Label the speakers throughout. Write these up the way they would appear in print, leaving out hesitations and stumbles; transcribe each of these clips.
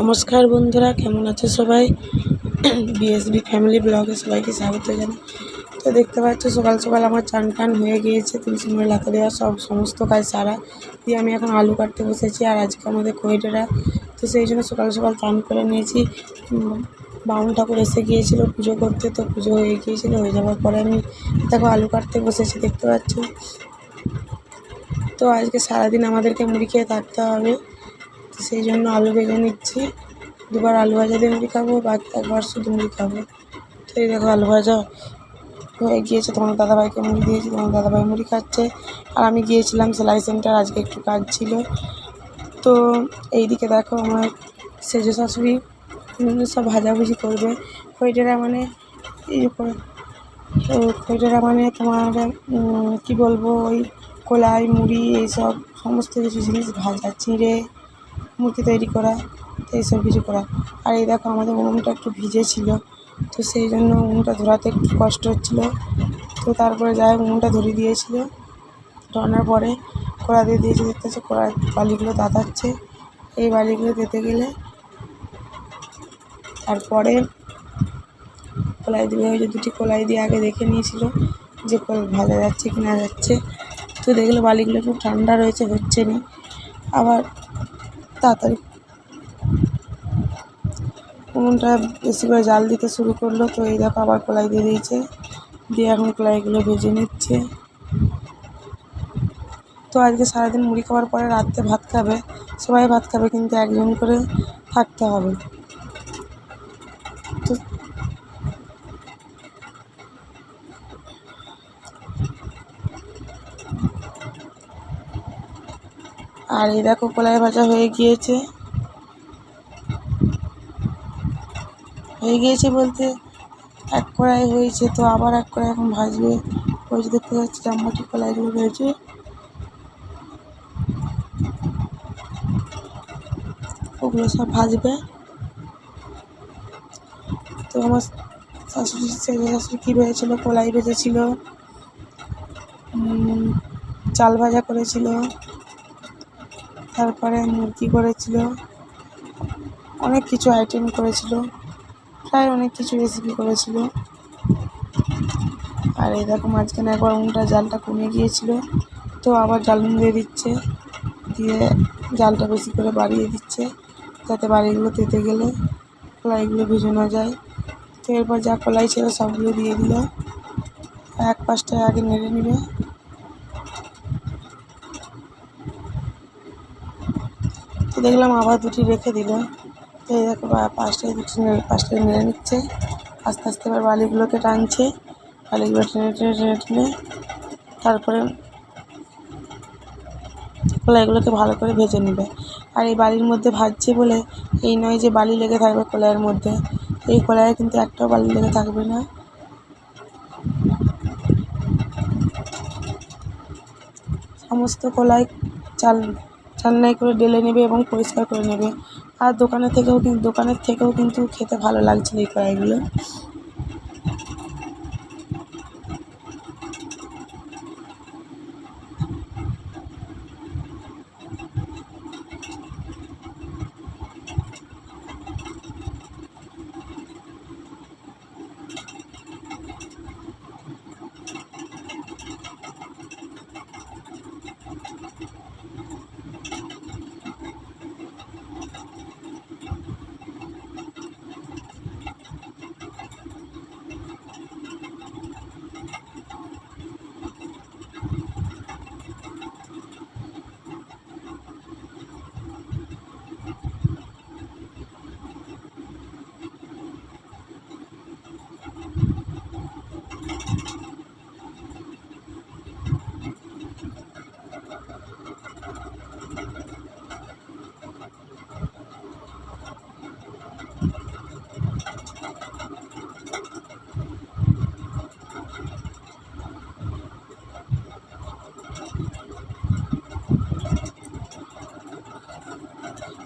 Speaker 1: নমস্কার বন্ধুরা, কেমন আছে সবাই? বিএসবি ফ্যামিলি ব্লগে সবাইকে স্বাগত জানাই। তো দেখতে পাচ্ছ সকাল সকাল আমার চান টান হয়ে গিয়েছে, তুলসী মরে লাতা দেওয়া সমস্ত কাজ সারা দিয়ে আমি এখন আলু কাটতে বসেছি। আর আজকে আমাদের খৈটেরা, তো সেই জন্য সকাল সকাল চান করে নিয়েছি। বামুন ঠাকুর এসে গিয়েছিল পুজো করতে, তো পুজো হয়ে গিয়েছিল। হয়ে যাওয়ার পরে আমি দেখো আলু কাটতে বসেছি, দেখতে পাচ্ছ। তো আজকে সারাদিন আমাদেরকে মুড়ি খেয়ে থাকতে হবে, তো সেই জন্য আলু ভেজে নিচ্ছি। দুবার আলু ভাজা দিয়ে মুড়ি খাবো, বাকি একবার শুধু মুড়ি খাবো। তো এই দেখো আলু ভাজা হয়ে গিয়েছে, তোমার দাদাভাইকে মুড়ি দিয়েছি, তোমার দাদাভাই মুড়ি খাচ্ছে। আর আমি গিয়েছিলাম সেলাই সেন্টার, আজকে একটু কাজ ছিল। তো এইদিকে দেখো আমার সেজো শাশুড়ি সব ভাজাভুজি করবে। খৈটেরা মানে এই খৈটেরা মানে তোমার কী বলবো, ওই কলাই মুড়ি এইসব সমস্ত কিছু জিনিস ভাজা, চিঁড়ে মূর্তি তৈরি করা, তো এইসব কিছু করা। আর এই দেখো আমাদের উনুনটা একটু ভিজে ছিল, তো সেই জন্য উনুনটা ধরাতে একটু কষ্ট হচ্ছিলো। তো তারপরে যাই হোক উনুনটা ধরিয়ে দিয়েছিল, ধরানোর পরে কড়া দিয়ে দিয়েছে। দেখতে হচ্ছে কড়ার বালিগুলো দাঁতাচ্ছে। এই বালিগুলো দিতে গেলে তারপরে কলাই দিবে। ওই যে দুটি কলাই দিয়ে আগে দেখে নিয়েছিল যে ভাজা যাচ্ছে কি না যাচ্ছে। তো দেখলো বালিগুলো খুব ঠান্ডা রয়েছে, হচ্ছে না। আবার তাড়াতাড়ি উনুনটা বেশি করে জাল দিতে শুরু করলো। তো এই দেখো আবার কলাই দিয়ে দিয়েছে, দিয়ে এখন কলাইগুলো ভেজে নিচ্ছে। তো আজকে সারাদিন মুড়ি খাওয়ার পরে রাত্রে ভাত খাবে, সবাই ভাত খাবে, কিন্তু একজন করে থাকতে হবে। তো আর এই দেখো কলাই ভাজা হয়ে গিয়েছে বলতে এক কড়াই হয়েছে, তো আবার এক কড়াই এখন ভাজবে। ওই যে দেখতে পাচ্ছি চামচি কলাইগুলো রয়েছে, ওগুলো সব ভাজবে। তো আমার শাশুড়ি কী ভেজেছিল, কলাই ভেজেছিল, চাল ভাজা করেছিল, তারপরে মুরগি করেছিল, অনেক কিছু আইটেম করেছিল, প্রায় অনেক কিছু রেসিপি করেছিল। আর এই দেখো মাঝখানে একবার উনুনটা জালটা কমে গিয়েছিল, তো আবার জাল দিয়ে দিচ্ছে, দিয়ে জালটা বেশি করে বাড়িয়ে দিচ্ছে, যাতে বাড়িগুলো তেতে গেলে কলাইগুলো ভেজানো যায়। তো এরপর যা কলাই ছিল সবগুলো দিয়ে দিল, এক পাশটায় আগে নেড়ে নেবে। তো দেখলাম আবার দুটি রেখে দিল, তো এই দেখো পাঁচটায় নেড়ে নিচ্ছে। আস্তে আস্তে এবার বালিগুলোকে টানছে, বালিগুলো টেনে টেনে টেনে টেনে তারপরে কলাইগুলোকে ভালো করে ভেজে নেবে। আর এই বালির মধ্যে ভাজছে বলে এই নয় যে বালি লেগে থাকবে কলাইয়ের মধ্যে, এই কলাইয়ে কিন্তু একটাও বালি লেগে থাকবে না। সমস্ত কলাই চালনায় করে ঢেলে নেবে এবং পরিষ্কার করে নেবে। আর দোকানের থেকেও কিন্তু খেতে ভালো লাগছিল এই কলাইগুলো।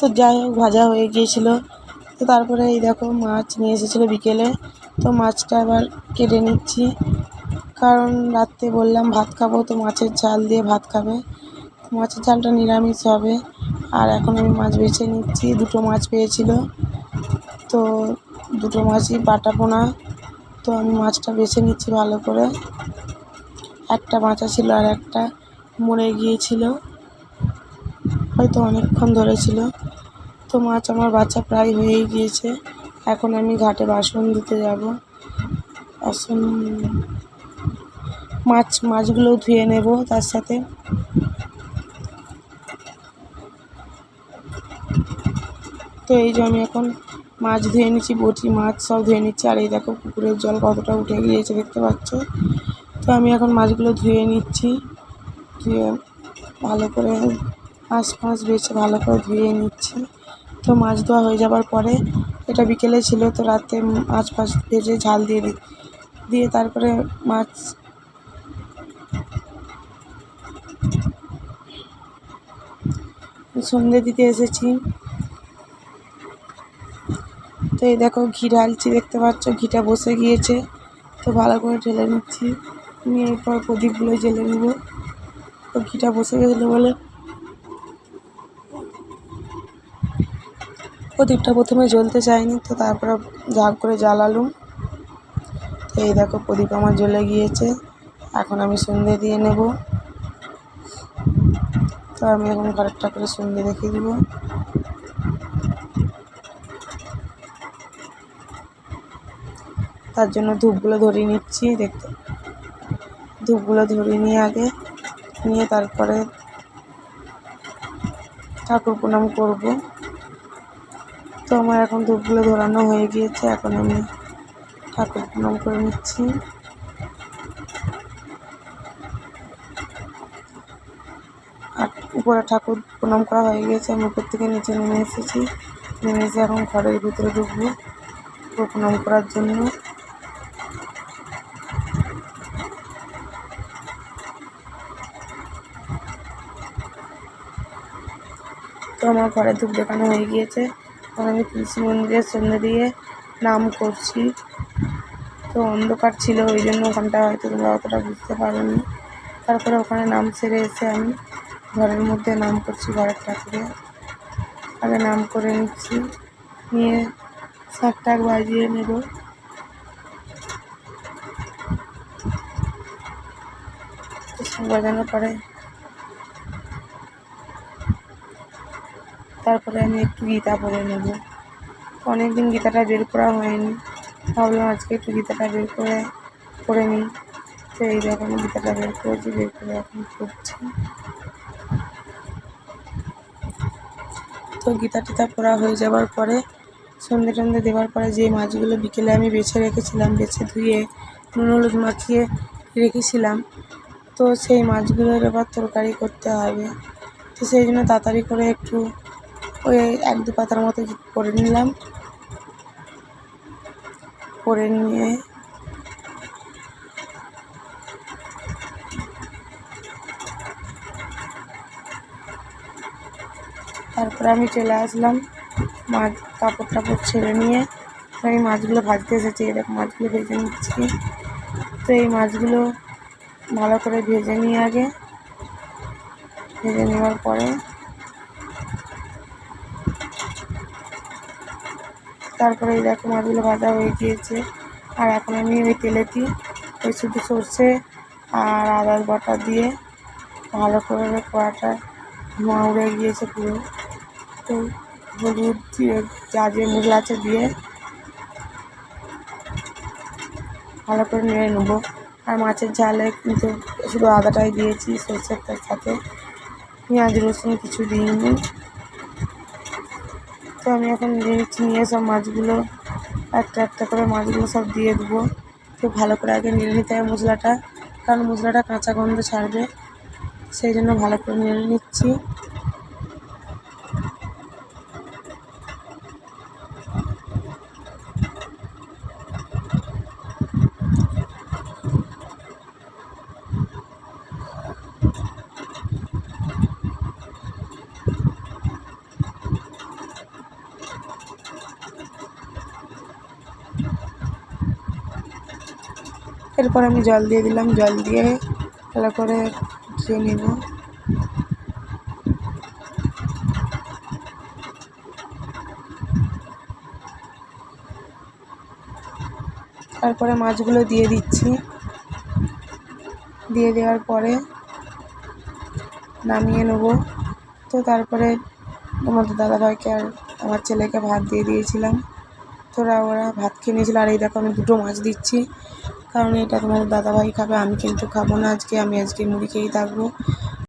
Speaker 1: তো যাই হোক ভাজা হয়ে গিয়েছিল। তো তারপরে এই দেখো মাছ নিয়ে এসেছিলো বিকেলে, তো মাছটা আবার কেটে নিচ্ছি, কারণ রাত্রে বললাম ভাত খাবো, তো মাছের ঝাল দিয়ে ভাত খাবে। মাছের ঝালটা নিরামিষ হবে। আর এখন আমি মাছ বেছে নিচ্ছি। দুটো মাছ পেয়েছিল, তো দুটো মাছই বাটা পোনা। তো আমি মাছটা বেছে নিচ্ছি ভালো করে। একটা বাঁচা ছিল আর একটা মরে গিয়েছিল, হয়তো অনেকক্ষণ ধরেছিল। তো মাছ আমার বাচ্চা প্রায় হয়েই গিয়েছে। এখন আমি ঘাটে বাসন ধুতে যাব। বাসন মাছগুলোও ধুয়ে নেব তার সাথে। তো এই যে আমি এখন মাছ ধুয়ে নিচ্ছি, বটি মাছ সব ধুয়ে নিচ্ছি। আর এই দেখো পুকুরের জল কতটা উঠে গিয়েছে দেখতে পাচ্ছ। তো আমি এখন মাছগুলো ধুয়ে নিচ্ছি, ধুয়ে ভালো করে মাছ বেছে ভালো করে ধুয়ে নিচ্ছি। তো মাছ ধোয়া হয়ে যাবার পরে, এটা বিকেলে ছিল, তো রাতে মাছ ভেজে ঝাল দিয়ে তারপরে মাছ সন্ধে দিতে এসেছি। তো এই দেখো ঘি ঢালছি, দেখতে পাচ্ছ ঘিটা বসে গিয়েছে। তো ভালো করে ঢেলে নিচ্ছি, নিয়ে এরপর প্রদীপগুলো জ্বেলে নেব। তো ঘিটা বসে গেছিলো বলে প্রদীপটা প্রথমে জ্বলতে চায়নি, তো তারপরে ঝাঁক করে জ্বালালুম। তো এই দেখো প্রদীপ আমার জ্বলে গিয়েছে। এখন আমি সন্ধে দিয়ে নেব। তো আমি এখন ঘরেরটা করে সন্ধে রেখে দিব। তার জন্য ধূপগুলো ধরিয়ে নিচ্ছি। ধূপগুলো ধরিয়ে নিয়ে নিয়ে তারপরে ঠাকুর প্রণাম করব। তো আমার এখন ধূপগুলো ধরানো হয়ে গিয়েছে। এখন আমি ঠাকুর প্রণাম করে নিচ্ছি। আর উপরে ঠাকুর প্রণাম করা হয়ে গিয়েছে। আমি উপর থেকে নিচে নেমে এসেছি। নেমে এসে এখন ঘরের ভিতরে ঢুকবো প্রণাম করার জন্য। তো আমার ঘরে ধূপ দেখানো হয়ে গিয়েছে। এখন আমি তুলসী মন্দিরে সন্ধ্যে দিয়ে নাম করছি। তো অন্ধকার ছিল, ওই জন্য ওখানটা হয়তো তোমরা অতটা বুঝতে পারোনি। তারপরে ওখানে নাম সেরে এসে আমি ঘরের মধ্যে নাম করছি। ঘরের ঠাকুরে আগে নাম করে নিচ্ছি, নিয়ে শাক বাজিয়ে নেব। শাক বাজানোর পরে তারপরে আমি একটু গীতা পড়ে নেব। অনেকদিন গীতাটা বের করা হয়নি, ভাবলাম আজকে একটু গীতাটা বের করে নিই। তো এই দেখো আমি গীতাটা বের করেছি, বের করে এখন পড়ছি। তো গীতা টিতা পড়া হয়ে যাওয়ার পরে, সন্ধে টন্ধে দেওয়ার পরে যে মাছগুলো বিকেলে আমি বেছে রেখেছিলাম, বেছে ধুয়ে নুন হলুদ মাখিয়ে রেখেছিলাম, তো সেই মাছগুলোর এবার তরকারি করতে হবে। তো সেই জন্য তাড়াতাড়ি করে একটু ওই 1-2 পাতার মতো করে নিলাম। করে নিয়ে তারপরে আমি চলে আসলাম মাছ কাপড় টাপড় ছেড়ে নিয়ে। আমি মাছগুলো ভাজতে এসেছি। এরকম মাছগুলো ভেজে নিচ্ছি। তো এই মাছগুলো ভালো করে ভেজে নিয়ে ভেজে নেওয়ার পরে তারপরে এই দেখো মাছগুলো ভাজা হয়ে গিয়েছে। আর এখন আমি ওই তেলেতে ওই শুধু সর্ষে আর আদার বাটা দিয়ে ভালো করে কড়াটা ধোঁয়া উড়ে গিয়েছে পুরো। তো হলুদ দিয়ে যা যে মশলা আছে দিয়ে ভালো করে নেড়ে নেবো। আর মাছের ঝালে কিন্তু শুধু আদাটাই দিয়েছি, সরষের সাথে পেঁয়াজ রসুন কিছু দিইনি। তো আমি এখন নিয়ে সব মাছগুলো একটা করে মাছগুলো সব দিয়ে দেবো। তো ভালো করে আগে নেড়ে নিতে হবে মশলাটা, কারণ মশলাটা কাঁচা গন্ধ ছাড়বে, সেই জন্য ভালো করে নেড়ে নিচ্ছি। এরপর আমি জল দিয়ে দিলাম, জল দিয়ে ভালো করে ফুটিয়ে নেব। তারপরে মাছগুলো দিয়ে দিচ্ছি, দিয়ে দেওয়ার পরে নামিয়ে নেব। তো তারপরে তোমাদের দাদাভাইকে আর আমার ছেলেকে ভাত দিয়ে দিয়েছিলাম, ওরা ভাত খেয়ে নিয়েছিল। আর এই দেখো আমি দুটো মাছ দিচ্ছি, কারণ এটা তোমাদের দাদাভাই খাবে, আমি কিন্তু খাবো না আজকে, আমি আজকে মুড়ি খেয়েই থাকবো।